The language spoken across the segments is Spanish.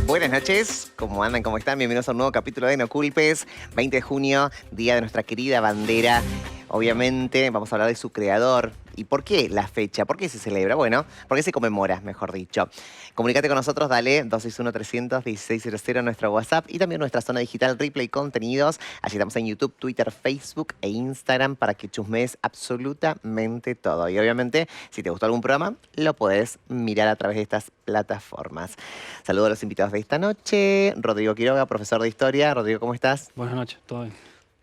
Buenas noches, ¿cómo andan? ¿Cómo están? Bienvenidos a un nuevo capítulo de No Culpes, 20 de junio, día de nuestra querida bandera. Obviamente vamos a hablar de su creador. ¿Y por qué la fecha? ¿Por qué se celebra? Bueno, ¿por qué se conmemora, mejor dicho? Comunícate con nosotros, dale 261-300-1600 nuestro WhatsApp y también nuestra zona digital Replay Contenidos. Allí estamos en YouTube, Twitter, Facebook e Instagram para que chusmees absolutamente todo. Y obviamente, si te gustó algún programa, lo podés mirar a través de estas plataformas. Saludos a los invitados de esta noche. Rodrigo Quiroga, profesor de Historia. Rodrigo, ¿cómo estás? Buenas noches, todo bien.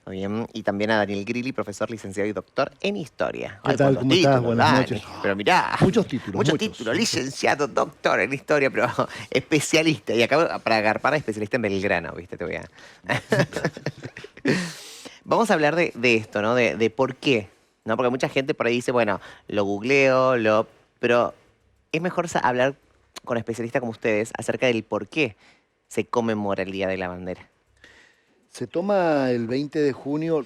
Muy bien. Y también a Daniel Grilli, profesor, licenciado y doctor en Historia. ¿Qué tal? ¿Cómo estás? Buenas Dani. noches. Pero mirá. Muchos títulos. Muchos títulos. Licenciado, doctor en Historia, pero especialista. Y acá para agarpar, especialista en Belgrano, ¿viste? Te voy a... Vamos a hablar de esto, ¿no? De por qué, ¿no? Porque mucha gente por ahí dice, bueno, lo googleo, pero es mejor hablar con especialistas como ustedes acerca del por qué se conmemora el Día de la Bandera. Se toma el 20 de junio,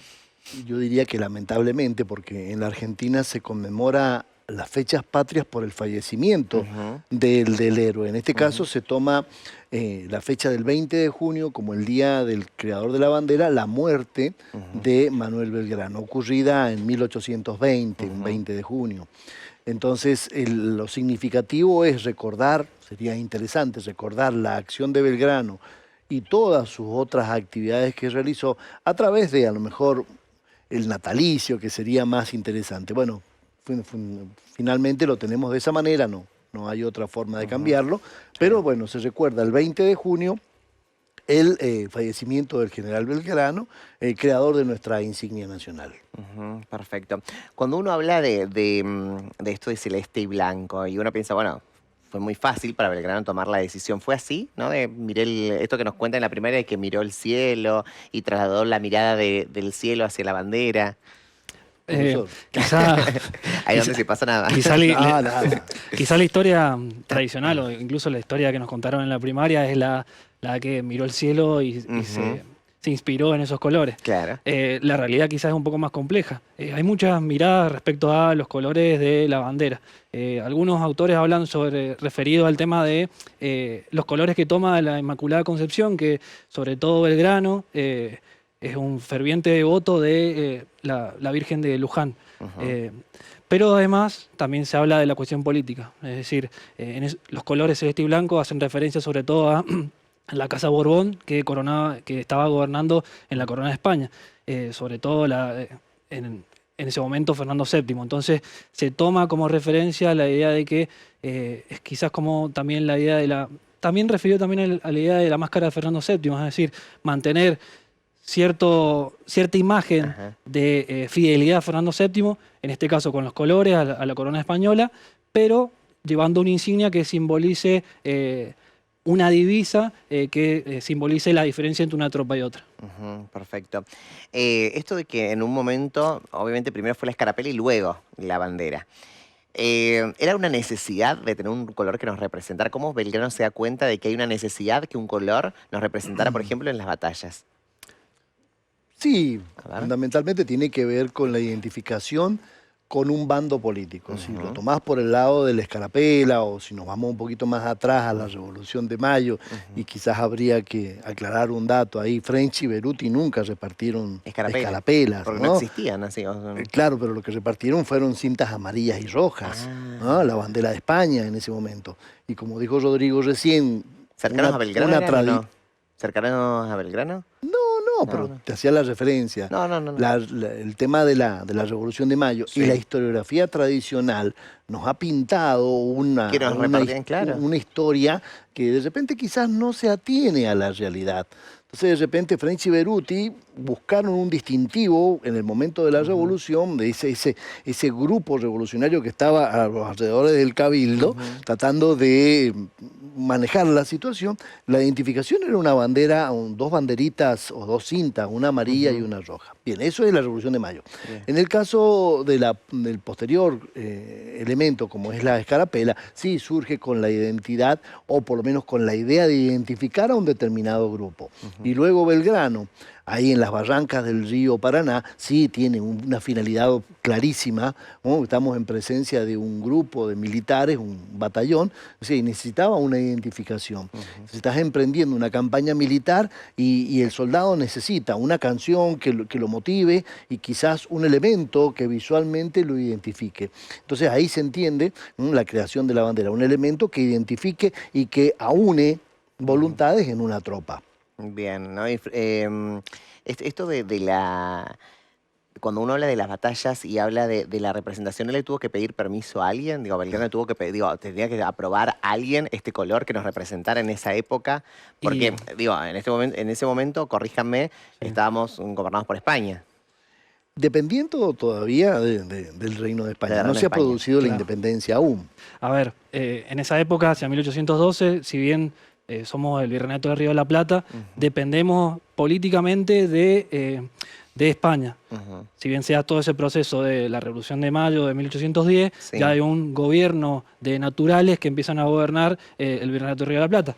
yo diría que lamentablemente, porque en la Argentina se conmemora las fechas patrias por el fallecimiento del héroe. En este caso se toma la fecha del 20 de junio como el día del creador de la bandera, la muerte de Manuel Belgrano, ocurrida en 1820, un 20 de junio. Entonces, lo significativo es recordar, sería interesante recordar la acción de Belgrano y todas sus otras actividades que realizó a través de, a lo mejor, el natalicio, que sería más interesante. Bueno, finalmente lo tenemos de esa manera, no hay otra forma de cambiarlo, pero bueno, se recuerda el 20 de junio el fallecimiento del general Belgrano, el creador de nuestra insignia nacional. Perfecto. Cuando uno habla de esto de celeste y blanco, y uno piensa, bueno, fue muy fácil para Belgrano tomar la decisión. ¿Fue así? ¿No? Esto que nos cuenta en la primera, de que miró el cielo y trasladó la mirada del cielo hacia la bandera. Quizá Ahí donde se pasa nada. Quizá la historia tradicional o incluso la historia que nos contaron en la primaria es la que miró el cielo y se inspiró en esos colores. Claro. La realidad quizás es un poco más compleja. Hay muchas miradas respecto a los colores de la bandera. Algunos autores hablan referido al tema de los colores que toma la Inmaculada Concepción, que sobre todo Belgrano es un ferviente devoto de la Virgen de Luján. Pero además también se habla de la cuestión política. Es decir, los colores celeste y blanco hacen referencia sobre todo a la Casa Borbón, que estaba gobernando en la corona de España. Sobre todo en ese momento Fernando VII. Entonces se toma como referencia la idea de que es quizás como también la idea de la... También refirió también a la idea de la máscara de Fernando VII, es decir, mantener cierta imagen de fidelidad a Fernando VII, en este caso con los colores, a la corona española, pero llevando una insignia que simbolice una divisa que simbolice la diferencia entre una tropa y otra. Perfecto. Esto de que en un momento, obviamente primero fue la escarapela y luego la bandera. ¿Era una necesidad de tener un color que nos representara? ¿Cómo Belgrano se da cuenta de que hay una necesidad que un color nos representara, por ejemplo, en las batallas? Sí, fundamentalmente tiene que ver con la identificación con un bando político. Si lo tomás por el lado de la escarapela o si nos vamos un poquito más atrás a la Revolución de Mayo, y quizás habría que aclarar un dato ahí, French y Beruti nunca repartieron escarapelas. Porque no existían así. Claro, pero lo que repartieron fueron cintas amarillas y rojas, ¿no? La bandera de España en ese momento. Y como dijo Rodrigo recién... ¿Cercanos a Belgrano? ¿Cercanos a Belgrano? No, pero te hacía la referencia. El tema de la Revolución de Mayo y la historiografía tradicional nos ha pintado una historia que de repente quizás no se atiene a la realidad. Entonces, de repente, French y Beruti buscaron un distintivo en el momento de la revolución, de ese grupo revolucionario que estaba a los alrededores del Cabildo, tratando de manejar la situación. La identificación era una bandera, dos banderitas o dos cintas, una amarilla y una roja. Bien, eso es la Revolución de Mayo. En el caso del posterior elemento, como es la escarapela, sí surge con la identidad, o por lo menos con la idea de identificar a un determinado grupo. Y luego Belgrano, ahí en las barrancas del río Paraná, sí tiene una finalidad clarísima, ¿no? Estamos en presencia de un grupo de militares, un batallón, sí, necesitaba una identificación. Si estás emprendiendo una campaña militar y el soldado necesita una canción que lo motive y quizás un elemento que visualmente lo identifique. Entonces ahí se entiende la creación de la bandera, un elemento que identifique y que aúne voluntades en una tropa. Bien, ¿no? Esto de la... Cuando uno habla de las batallas y habla de la representación, ¿él le tuvo que pedir permiso a alguien? Digo, Belgrano tuvo que pedir, digo, tenía que aprobar a alguien este color que nos representara en esa época. Porque, digo, en ese momento, corríjanme, estábamos gobernados por España. Dependiendo todavía del Reino de España. No se ha producido la independencia aún. A ver, en esa época, hacia 1812, si bien somos el Virreinato del Río de la Plata, dependemos políticamente de España. Si bien sea todo ese proceso de la Revolución de Mayo de 1810, ya hay un gobierno de naturales que empiezan a gobernar el Virreinato del Río de la Plata.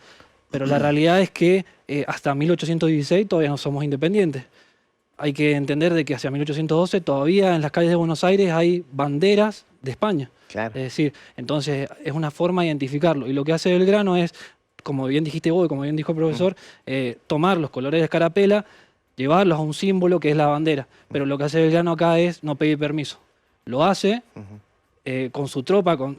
Pero la realidad es que hasta 1816 todavía no somos independientes. Hay que entender de que hacia 1812 todavía en las calles de Buenos Aires hay banderas de España. Claro. Es decir, entonces es una forma de identificarlo. Y lo que hace Belgrano es, como bien dijiste vos y como bien dijo el profesor, tomar los colores de escarapela, llevarlos a un símbolo que es la bandera. Pero lo que hace Belgrano acá es no pedir permiso. Lo hace con su tropa, con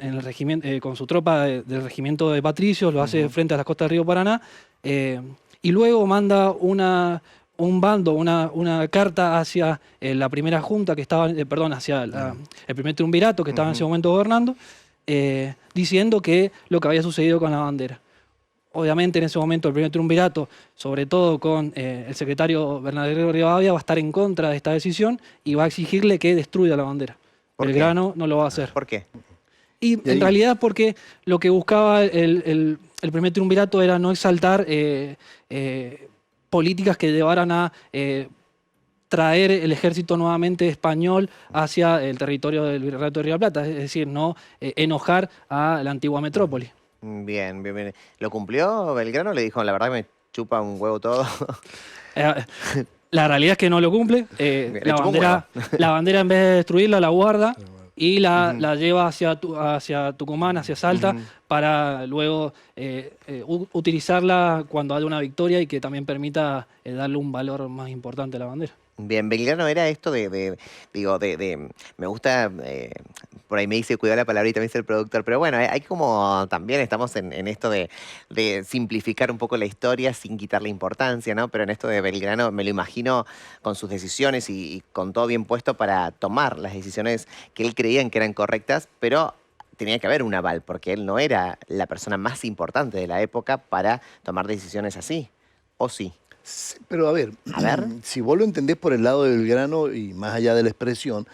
su tropa del regimiento de patricios, lo hace frente a las costas del río Paraná, y luego manda un bando, una carta hacia la primera junta que estaba, hacia el primer triunvirato que estaba en ese momento gobernando, diciendo que lo que había sucedido con la bandera. Obviamente en ese momento el primer triunvirato, sobre todo con el secretario Bernardino Rivadavia, va a estar en contra de esta decisión y va a exigirle que destruya la bandera. Belgrano no lo va a hacer. ¿Por qué? Y en realidad porque lo que buscaba el primer triunvirato era no exaltar políticas que llevaran a traer el ejército nuevamente español hacia el territorio del Virreinato de Río de la Plata, es decir, no enojar a la antigua metrópoli. Bien, bien, bien. ¿Lo cumplió Belgrano? Le dijo, la verdad que me chupa un huevo todo. La realidad es que no lo cumple. La bandera, en vez de destruirla, la guarda y la lleva hacia Tucumán, hacia Salta, para luego utilizarla cuando haya una victoria y que también permita darle un valor más importante a la bandera. Bien, Belgrano era esto me gusta, por ahí me dice, cuidado la palabrita, me dice el productor, pero bueno, hay como, también estamos en esto de simplificar un poco la historia sin quitarle importancia, ¿no? Pero en esto de Belgrano me lo imagino con sus decisiones y con todo bien puesto para tomar las decisiones que él creía que eran correctas, pero tenía que haber un aval, porque él no era la persona más importante de la época para tomar decisiones así, ¿o sí? Sí, pero a ver, si vos lo entendés por el lado del Belgrano y más allá de la expresión,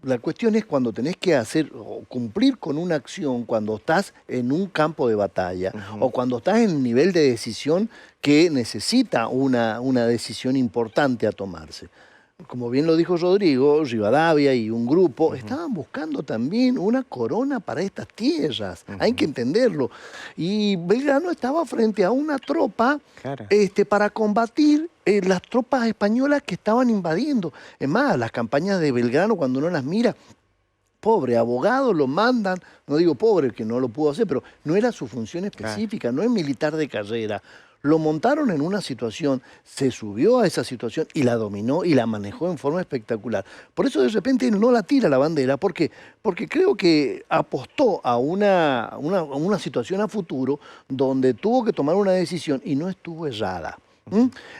la cuestión es cuando tenés que hacer o cumplir con una acción, cuando estás en un campo de batalla o cuando estás en un nivel de decisión que necesita una decisión importante a tomarse. Como bien lo dijo Rodrigo, Rivadavia y un grupo estaban buscando también una corona para estas tierras. Hay que entenderlo. Y Belgrano estaba frente a una tropa para combatir las tropas españolas que estaban invadiendo. Es más, las campañas de Belgrano, cuando uno las mira, pobre abogado, lo mandan, no digo pobre, que no lo pudo hacer, pero no era su función específica, no es militar de carrera. Lo montaron en una situación, se subió a esa situación y la dominó y la manejó en forma espectacular. Por eso de repente él no la tira la bandera. ¿Por qué? Porque creo que apostó a una situación a futuro donde tuvo que tomar una decisión y no estuvo errada.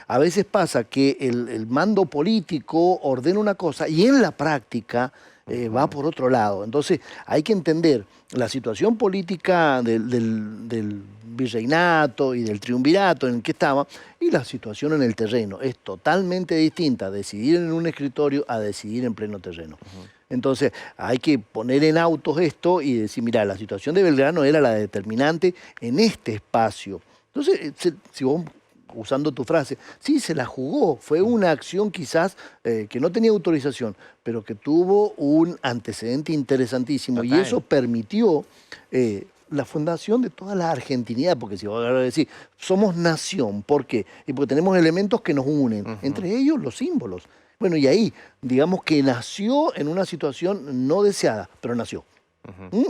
A veces pasa que el mando político ordena una cosa y en la práctica va por otro lado. Entonces hay que entender la situación política del virreinato y del triunvirato en el que estaba y la situación en el terreno. Es totalmente distinta decidir en un escritorio a decidir en pleno terreno. Entonces hay que poner en autos esto y decir, mira, la situación de Belgrano era la determinante en este espacio. Entonces, si vos, usando tu frase, sí, se la jugó, fue una acción quizás que no tenía autorización, pero que tuvo un antecedente interesantísimo. Total. Y eso permitió la fundación de toda la argentinidad, porque si vos ahora decís, somos nación, ¿por qué? Y porque tenemos elementos que nos unen, entre ellos los símbolos. Bueno, y ahí, digamos que nació en una situación no deseada, pero nació.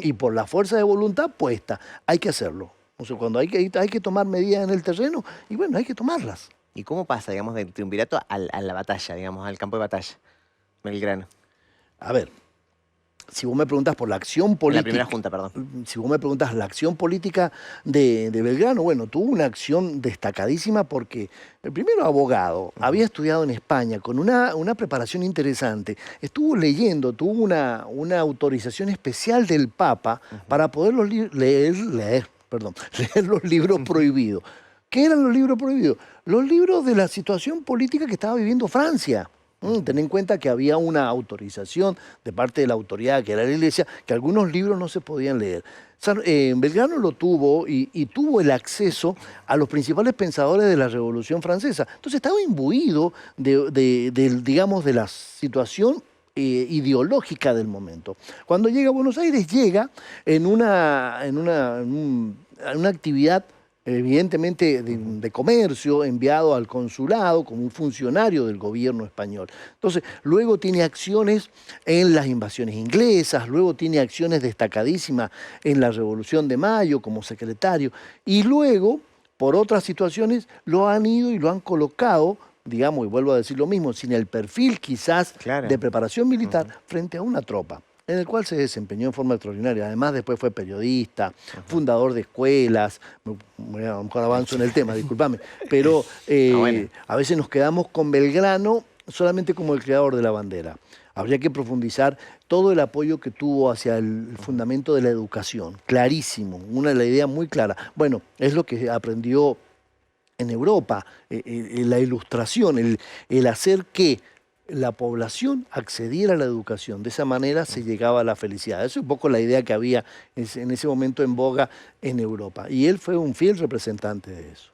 Y por la fuerza de voluntad puesta, hay que hacerlo. O sea, cuando hay que tomar medidas en el terreno, y bueno, hay que tomarlas. ¿Y cómo pasa, digamos, del triunvirato a la batalla, digamos, al campo de batalla? Belgrano. A ver, si vos me preguntas por la acción En política... la primera junta, perdón. Si vos me preguntas la acción política de Belgrano, bueno, tuvo una acción destacadísima porque el primero abogado, había estudiado en España con una preparación interesante, estuvo leyendo, tuvo una autorización especial del Papa para poder leer los libros prohibidos. ¿Qué eran los libros prohibidos? Los libros de la situación política que estaba viviendo Francia. Ten en cuenta que había una autorización de parte de la autoridad, que era la Iglesia, que algunos libros no se podían leer. Belgrano lo tuvo y tuvo el acceso a los principales pensadores de la Revolución Francesa. Entonces estaba imbuido digamos, de la situación ideológica del momento. Cuando llega a Buenos Aires, llega en una actividad evidentemente de comercio, enviado al consulado como un funcionario del gobierno español. Entonces, luego tiene acciones en las invasiones inglesas, luego tiene acciones destacadísimas en la Revolución de Mayo como secretario, y luego, por otras situaciones, lo han ido y lo han colocado, digamos, y vuelvo a decir lo mismo, sin el perfil quizás de preparación militar frente a una tropa, en el cual se desempeñó en forma extraordinaria. Además, después fue periodista, fundador de escuelas. A lo mejor avanzo en el tema, discúlpame. Pero a veces nos quedamos con Belgrano solamente como el creador de la bandera. Habría que profundizar todo el apoyo que tuvo hacia el fundamento de la educación. Clarísimo, la idea muy clara. Bueno, es lo que aprendió en Europa, la ilustración, el hacer que la población accediera a la educación. De esa manera se llegaba a la felicidad. Eso es un poco la idea que había en ese momento en boga en Europa. Y él fue un fiel representante de eso.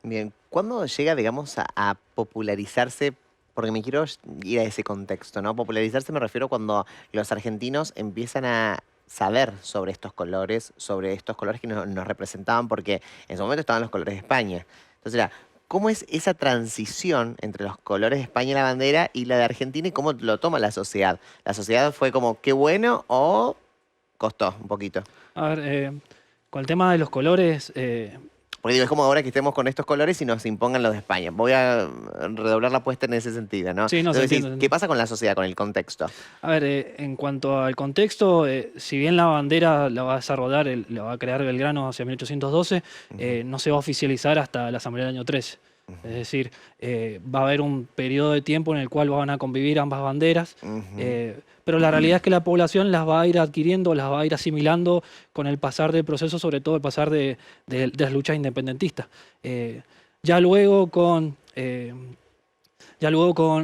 Bien, ¿cuándo llega, digamos, a popularizarse? Porque me quiero ir a ese contexto, ¿no? Popularizarse me refiero cuando los argentinos empiezan a saber sobre estos colores que nos representaban, porque en su momento estaban los colores de España. Entonces ¿cómo es esa transición entre los colores de España y la bandera y la de Argentina y cómo lo toma la sociedad? ¿La sociedad fue como qué bueno o costó un poquito? A ver, con el tema de los colores, Porque digo, es como ahora que estemos con estos colores y nos impongan los de España. Voy a redoblar la apuesta en ese sentido, ¿no? sí, no se Entonces, entiende. ¿qué pasa con la sociedad, con el contexto? A ver, en cuanto al contexto, si bien la bandera la va a desarrollar, la va a crear Belgrano hacia 1812, no se va a oficializar hasta la Asamblea del año 13. Es decir, va a haber un periodo de tiempo en el cual van a convivir ambas banderas, pero la realidad es que la población las va a ir adquiriendo, las va a ir asimilando con el pasar del proceso, sobre todo el pasar de las luchas independentistas. Ya luego con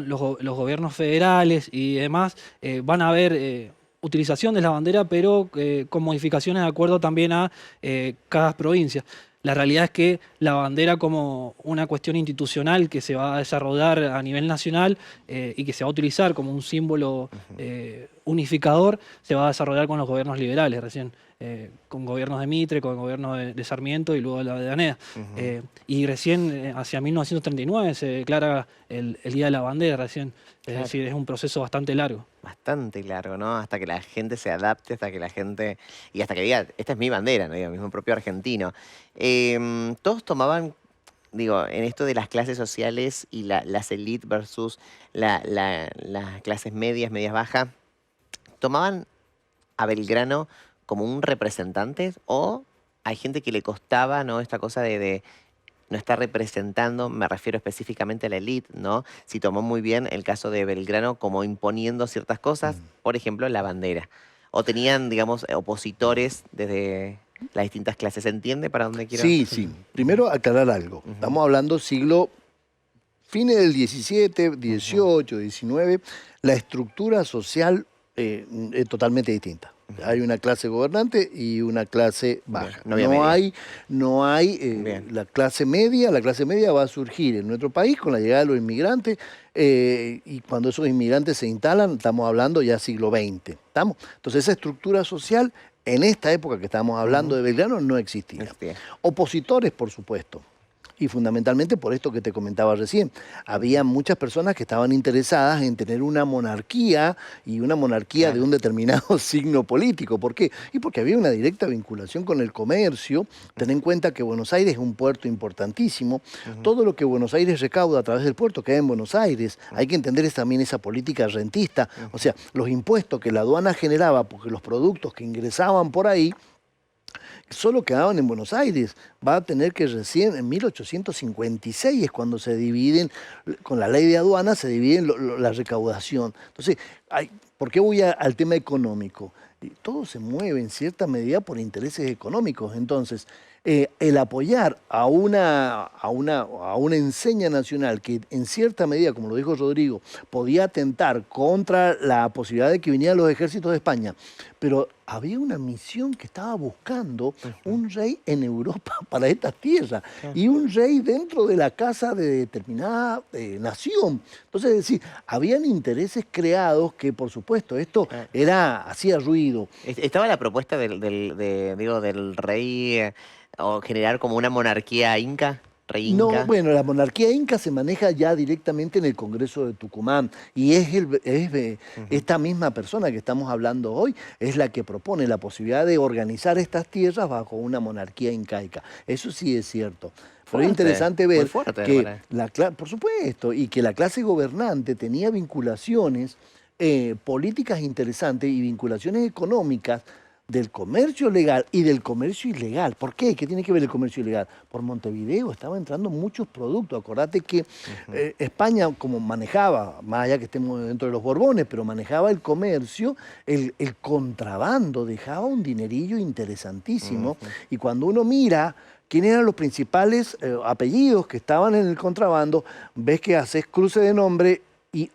los gobiernos federales y demás, van a haber utilización de la bandera, pero con modificaciones de acuerdo también a cada provincia. La realidad es que la bandera como una cuestión institucional que se va a desarrollar a nivel nacional y que se va a utilizar como un símbolo unificador, se va a desarrollar con los gobiernos liberales recién, con gobiernos de Mitre, con gobiernos de Sarmiento y luego la de Avellaneda. Y recién, hacia 1939, se declara el Día de la Bandera recién. Es decir, es un proceso bastante largo. Bastante largo, ¿no? Hasta que la gente se adapte, hasta que la gente... Y hasta que diga, esta es mi bandera, ¿no? Digo, mismo propio argentino. Todos tomaban, digo, en esto de las clases sociales y las élites versus las clases medias, medias bajas, ¿tomaban a Belgrano como un representante o hay gente que le costaba, ¿no? Esta cosa de no está representando, me refiero específicamente a la élite, ¿no? Si tomó muy bien el caso de Belgrano como imponiendo ciertas cosas, por ejemplo, la bandera. O tenían, digamos, opositores desde las distintas clases. ¿Se entiende para dónde quiero? Sí, sí. Primero aclarar algo. Estamos hablando fines del 17, 18, 19. La estructura social es totalmente distinta. Hay una clase gobernante y una clase baja. No hay la clase media. La clase media va a surgir en nuestro país con la llegada de los inmigrantes y cuando esos inmigrantes se instalan, estamos hablando ya siglo XX. ¿Estamos? Entonces esa estructura social en esta época que estamos hablando de Belgrano no existía. Existía. Opositores, por supuesto. Y fundamentalmente por esto que te comentaba recién. Había muchas personas que estaban interesadas en tener una monarquía y una monarquía de un determinado signo político. ¿Por qué? Y porque había una directa vinculación con el comercio. Ten en cuenta que Buenos Aires es un puerto importantísimo. Todo lo que Buenos Aires recauda a través del puerto queda en Buenos Aires. Hay que entender también esa política rentista. O sea, los impuestos que la aduana generaba, porque los productos que ingresaban por ahí solo quedaban en Buenos Aires. Va a tener que recién en 1856 es cuando se dividen, con la ley de aduana se dividen la recaudación. Entonces, ¿por qué voy al tema económico? Todo se mueve en cierta medida por intereses económicos. Entonces, el apoyar a una enseña nacional que en cierta medida, como lo dijo Rodrigo, podía atentar contra la posibilidad de que vinieran los ejércitos de España, pero había una misión que estaba buscando un rey en Europa para estas tierras y un rey dentro de la casa de determinada nación. Entonces, es decir, habían intereses creados que, por supuesto, esto hacía ruido. Estaba la propuesta del rey o generar como una monarquía inca, rey inca. No, bueno, la monarquía inca se maneja ya directamente en el Congreso de Tucumán y esta misma persona que estamos hablando hoy es la que propone la posibilidad de organizar estas tierras bajo una monarquía incaica. Eso sí es cierto. Pero es interesante ver que, por supuesto, y que la clase gobernante tenía vinculaciones políticas interesantes y vinculaciones económicas del comercio legal y del comercio ilegal. ¿Por qué? ¿Qué tiene que ver el comercio ilegal? Por Montevideo estaban entrando muchos productos. Acordate que España, como manejaba, más allá que estemos dentro de los Borbones, pero manejaba el comercio, el contrabando, dejaba un dinerillo interesantísimo. Y cuando uno mira quiénes eran los principales apellidos que estaban en el contrabando, ves que haces cruce de nombre y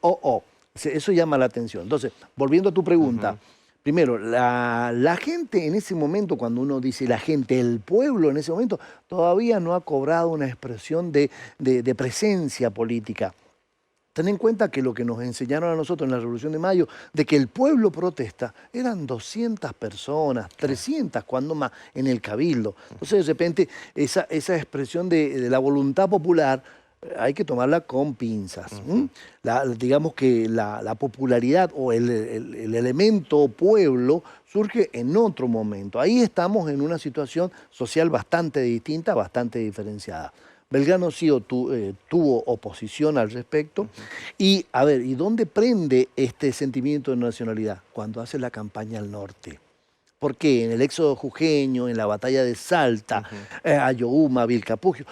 Eso llama la atención. Entonces, volviendo a tu pregunta, primero, la gente en ese momento, cuando uno dice la gente, el pueblo en ese momento, todavía no ha cobrado una expresión de presencia política. Ten en cuenta que lo que nos enseñaron a nosotros en la Revolución de Mayo, de que el pueblo protesta, eran 200 personas, 300 cuando más, en el Cabildo. Entonces, de repente, esa expresión de la voluntad popular hay que tomarla con pinzas. Digamos que la popularidad o el elemento pueblo surge en otro momento. Ahí estamos en una situación social bastante distinta, bastante diferenciada. Belgrano sí tuvo oposición al respecto. Y, a ver, ¿y dónde prende este sentimiento de nacionalidad? Cuando hace la campaña al norte. ¿Por qué? En el éxodo jujeño, en la batalla de Salta, Ayohuma, Vilcapugio,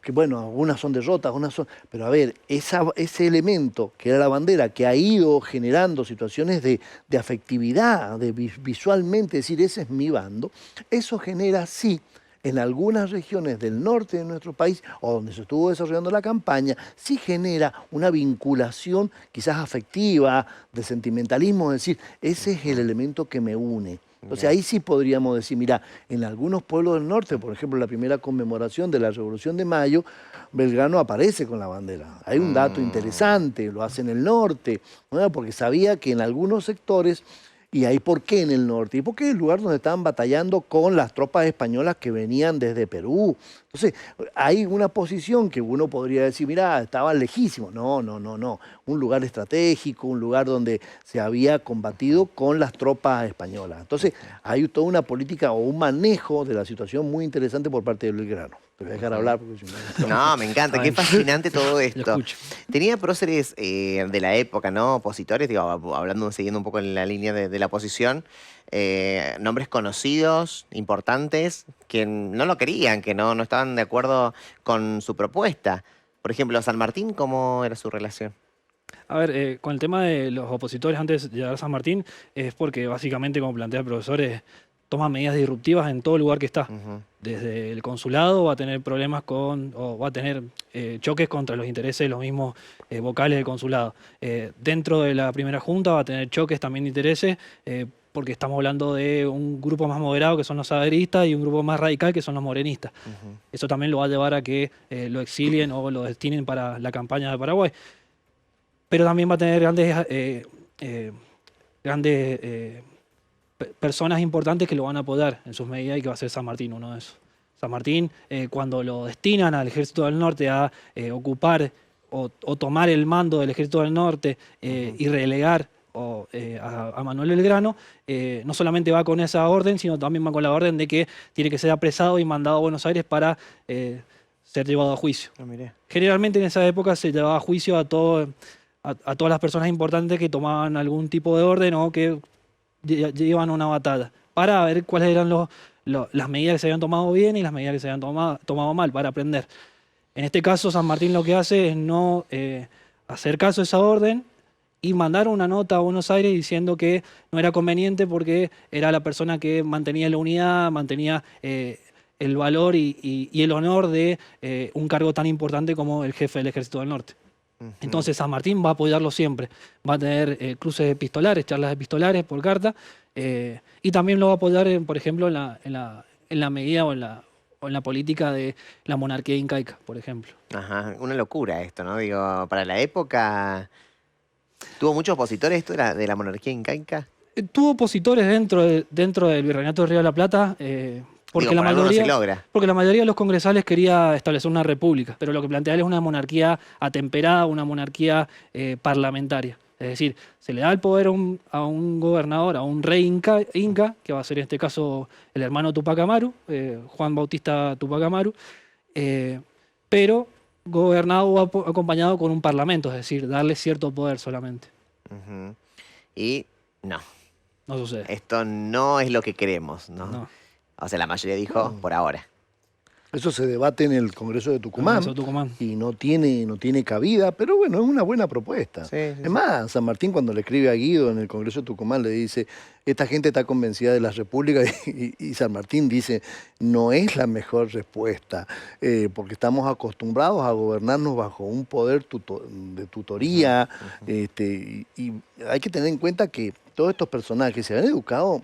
que bueno, algunas son derrotas, algunas son... Pero a ver, ese elemento que era la bandera, que ha ido generando situaciones de afectividad, de visualmente decir, ese es mi bando, eso genera, sí, en algunas regiones del norte de nuestro país, o donde se estuvo desarrollando la campaña, sí genera una vinculación quizás afectiva, de sentimentalismo, es decir, ese es el elemento que me une. Entonces ahí sí podríamos decir, mira, en algunos pueblos del norte, por ejemplo, la primera conmemoración de la Revolución de Mayo, Belgrano aparece con la bandera. Hay un dato interesante, lo hace en el norte, ¿no? Porque sabía que en algunos sectores, y ahí por qué en el norte, y porque es el lugar donde estaban batallando con las tropas españolas que venían desde Perú. Entonces, hay una posición que uno podría decir, mira, estaban lejísimos. No. Un lugar estratégico, un lugar donde se había combatido con las tropas españolas. Entonces, hay toda una política o un manejo de la situación muy interesante por parte de Belgrano. Te voy a dejar hablar porque si no... No, me encanta, qué fascinante todo esto. Tenía próceres de la época, ¿no? Opositores, digo, siguiendo un poco en la línea de la oposición, nombres conocidos, importantes, que no lo querían, que no estaban de acuerdo con su propuesta. Por ejemplo, San Martín, ¿cómo era su relación? A ver, con el tema de los opositores antes de llegar a San Martín, es porque básicamente, como plantea el profesor, toma medidas disruptivas en todo lugar que está. Desde el consulado va a tener problemas o va a tener choques contra los intereses de los mismos vocales del consulado. Dentro de la primera junta va a tener choques también de intereses, porque estamos hablando de un grupo más moderado que son los saderistas y un grupo más radical que son los morenistas. Eso también lo va a llevar a que lo exilien o lo destinen para la campaña de Paraguay. Pero también va a tener grandes personas importantes que lo van a apoyar en sus medidas y que va a ser San Martín uno de esos. San Martín, cuando lo destinan al Ejército del Norte a ocupar o tomar el mando del Ejército del Norte y relegar a Manuel Belgrano, no solamente va con esa orden, sino también va con la orden de que tiene que ser apresado y mandado a Buenos Aires para ser llevado a juicio. Generalmente en esa época se llevaba a juicio a todas las personas importantes que tomaban algún tipo de orden o que llevan una batalla, para ver cuáles eran las medidas que se habían tomado bien y las medidas que se habían tomado mal, para aprender. En este caso, San Martín lo que hace es no hacer caso a esa orden y mandar una nota a Buenos Aires diciendo que no era conveniente porque era la persona que mantenía la unidad, mantenía el valor y el honor de un cargo tan importante como el jefe del Ejército del Norte. Entonces San Martín va a apoyarlo siempre, va a tener cruces epistolares, charlas epistolares por carta, y también lo va a apoyar, por ejemplo, en la medida o en la política de la monarquía incaica, por ejemplo. Ajá, una locura esto, ¿no? Digo, para la época, ¿tuvo muchos opositores esto de la monarquía incaica? Tuvo opositores dentro del Virreinato de Río de la Plata, porque Digo, porque la mayoría de los congresales quería establecer una república, pero lo que plantea él es una monarquía atemperada, una monarquía parlamentaria. Es decir, se le da el poder a un gobernador, a un rey inca, que va a ser en este caso el hermano Tupac Amaru, Juan Bautista Tupac Amaru, pero gobernado o acompañado con un parlamento, es decir, darle cierto poder solamente. Y no sucede. Esto no es lo que queremos, ¿no? O sea, la mayoría dijo por ahora. Eso se debate en el Congreso de Tucumán, y no tiene cabida, pero bueno, es una buena propuesta. Es más, San Martín cuando le escribe a Guido en el Congreso de Tucumán le dice, esta gente está convencida de las repúblicas, y San Martín dice, no es la mejor respuesta, porque estamos acostumbrados a gobernarnos bajo un poder de tutoría, y hay que tener en cuenta que todos estos personajes se han educado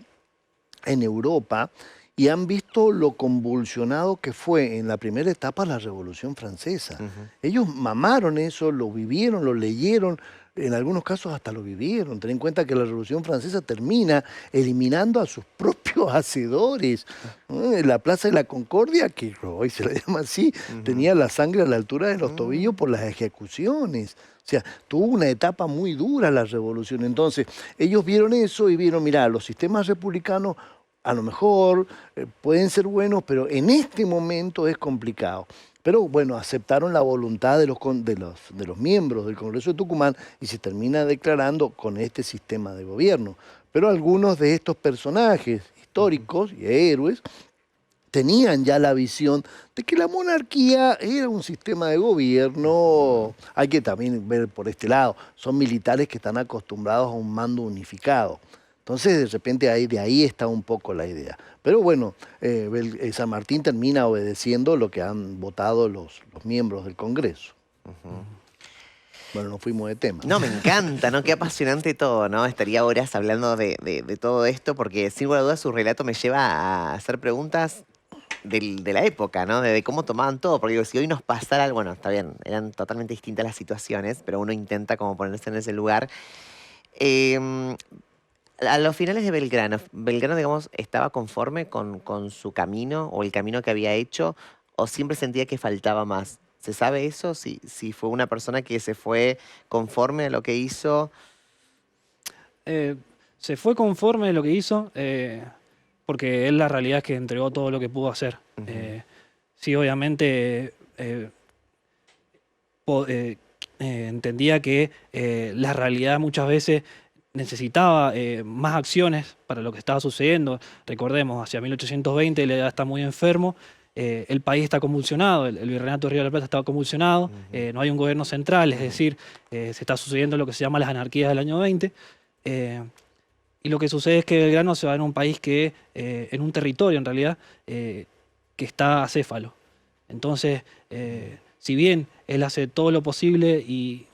en Europa y han visto lo convulsionado que fue en la primera etapa la Revolución Francesa. Ellos mamaron eso, lo vivieron, lo leyeron, en algunos casos hasta lo vivieron. Ten en cuenta que la Revolución Francesa termina eliminando a sus propios hacedores. En la Plaza de la Concordia, que hoy se la llama así, tenía la sangre a la altura de los tobillos por las ejecuciones. O sea, tuvo una etapa muy dura la revolución. Entonces, ellos vieron eso y vieron, mirá, los sistemas republicanos a lo mejor pueden ser buenos, pero en este momento es complicado. Pero bueno, aceptaron la voluntad de los miembros del Congreso de Tucumán y se termina declarando con este sistema de gobierno. Pero algunos de estos personajes históricos y héroes tenían ya la visión de que la monarquía era un sistema de gobierno. Hay que también ver por este lado, son militares que están acostumbrados a un mando unificado. Entonces, de repente, de ahí está un poco la idea. Pero bueno, San Martín termina obedeciendo lo que han votado los miembros del Congreso. Bueno, nos fuimos de tema. No, me encanta, ¿no? Qué apasionante todo, ¿no? Estaría horas hablando de todo esto, porque sin lugar a dudas su relato me lleva a hacer preguntas de la época, ¿no? De cómo tomaban todo. Porque digo, si hoy nos pasara algo, bueno, está bien, eran totalmente distintas las situaciones, pero uno intenta como ponerse en ese lugar. A los finales de Belgrano, digamos, ¿estaba conforme con su camino o el camino que había hecho o siempre sentía que faltaba más? ¿Se sabe eso? Si fue una persona que se fue conforme a lo que hizo. Se fue conforme a lo que hizo porque él la realidad es que entregó todo lo que pudo hacer. Sí, obviamente entendía que la realidad muchas veces necesitaba más acciones para lo que estaba sucediendo. Recordemos, hacia 1820 él está muy enfermo, el país está convulsionado, el Virreinato de Río de la Plata está convulsionado, no hay un gobierno central, es decir, se está sucediendo lo que se llama las anarquías del año 20, y lo que sucede es que Belgrano se va en un país que, en un territorio en realidad, que está acéfalo. Entonces, si bien él hace todo lo posible y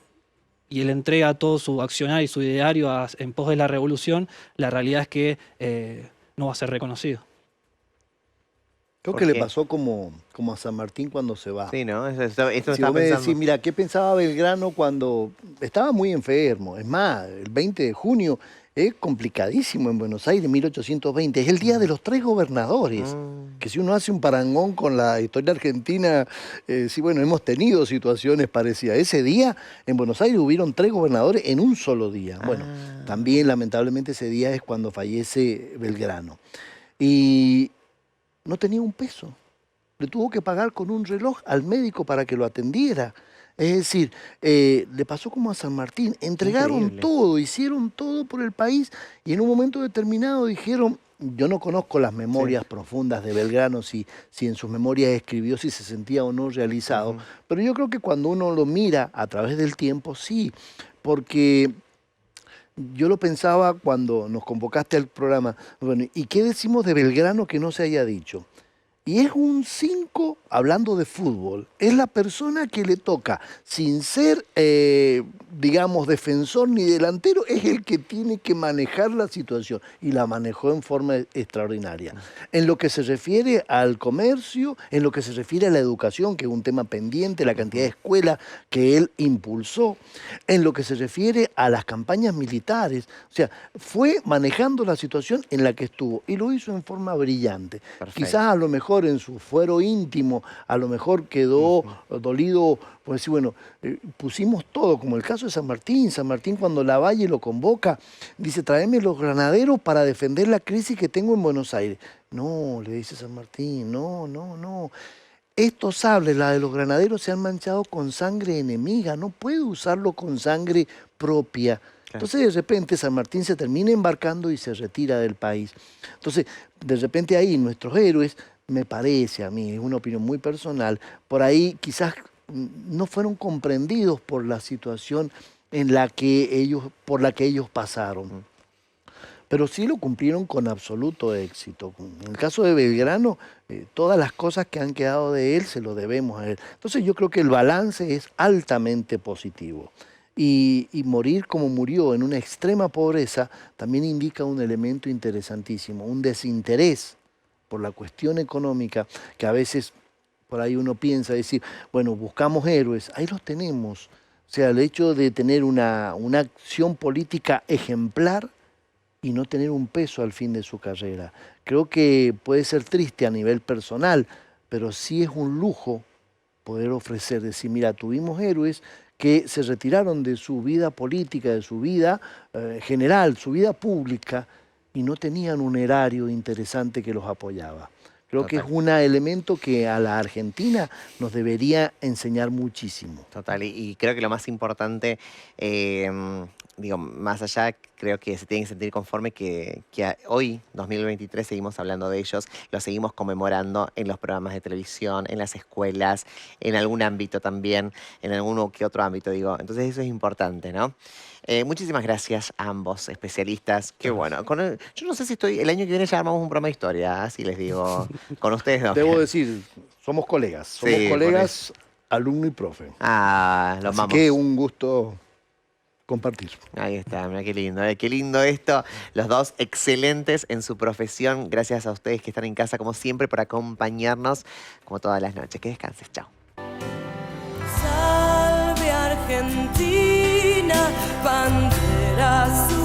él entrega todo su accionar y su ideario en pos de la revolución, la realidad es que no va a ser reconocido. Creo ¿Por que le qué? pasó como a San Martín cuando se va. Sí, ¿no? Esto Si estaba vos me pensando. decís, mira, ¿qué pensaba Belgrano cuando estaba muy enfermo? Es más, el 20 de junio es complicadísimo en Buenos Aires, 1820. Es el día de los 3 gobernadores. Mm, Que si uno hace un parangón con la historia argentina, sí, bueno, hemos tenido situaciones parecidas. Ese día en Buenos Aires hubieron 3 gobernadores en un solo día. Bueno, ah, también lamentablemente ese día es cuando fallece Belgrano. Y no tenía un peso. Le tuvo que pagar con un reloj al médico para que lo atendiera. Es decir, le pasó como a San Martín. Entregaron increíble. todo, hicieron todo por el país y en un momento determinado dijeron, yo no conozco las Sí. memorias profundas de Belgrano, si en sus memorias escribió si se sentía o no realizado, Ujú. pero yo creo que cuando uno lo mira a través del tiempo, sí, porque yo lo pensaba cuando nos convocaste al programa. Bueno, ¿y qué decimos de Belgrano que no se haya dicho? Y es un 5, hablando de fútbol, es la persona que le toca, sin ser, digamos, defensor ni delantero, es el que tiene que manejar la situación y la manejó en forma extraordinaria. En lo que se refiere al comercio, en lo que se refiere a la educación, que es un tema pendiente, la cantidad de escuelas que él impulsó, en lo que se refiere a las campañas militares, o sea, fue manejando la situación en la que estuvo y lo hizo en forma brillante. Perfecto. Quizás a lo mejor en su fuero íntimo, a lo mejor quedó dolido, pues decir, bueno, pusimos todo, como el caso de San Martín. San Martín cuando Lavalle lo convoca, dice, tráeme los granaderos para defender la crisis que tengo en Buenos Aires. No, le dice San Martín, no, no, no. Estos sables, la de los granaderos, se han manchado con sangre enemiga, no puede usarlo con sangre propia. Claro. Entonces de repente San Martín se termina embarcando y se retira del país. Entonces de repente ahí nuestros héroes, me parece a mí, es una opinión muy personal, por ahí quizás no fueron comprendidos por la situación por la que ellos pasaron. Pero sí lo cumplieron con absoluto éxito. En el caso de Belgrano, todas las cosas que han quedado de él se lo debemos a él. Entonces yo creo que el balance es altamente positivo. Y morir como murió en una extrema pobreza también indica un elemento interesantísimo, un desinterés por la cuestión económica que a veces por ahí uno piensa, decir, bueno, buscamos héroes, ahí los tenemos. O sea, el hecho de tener una acción política ejemplar y no tener un peso al fin de su carrera. Creo que puede ser triste a nivel personal, pero sí es un lujo poder ofrecer, decir, mira, tuvimos héroes que se retiraron de su vida política, de su vida general, su vida pública, y no tenían un erario interesante que los apoyaba. Creo que es Total. un elemento que a la Argentina nos debería enseñar muchísimo. Total, y creo que lo más importante, digo, más allá, creo que se tienen que sentir conforme que hoy, 2023, seguimos hablando de ellos, los seguimos conmemorando en los programas de televisión, en las escuelas, en algún ámbito también, en alguno que otro ámbito, digo. Entonces eso es importante, ¿no? Muchísimas gracias a ambos especialistas. Qué bueno. Yo no sé si el año que viene ya armamos un programa de historia, así les digo, con ustedes dos. Debo decir, somos colegas, Sí, por colegas, alumno y profe. Ah, lo Así amamos. que un gusto compartir. Ahí está, mira qué lindo esto. Los dos excelentes en su profesión. Gracias a ustedes que están en casa, como siempre, por acompañarnos, como todas las noches. Que descanses, chao. Salve Argentina, bandera azul.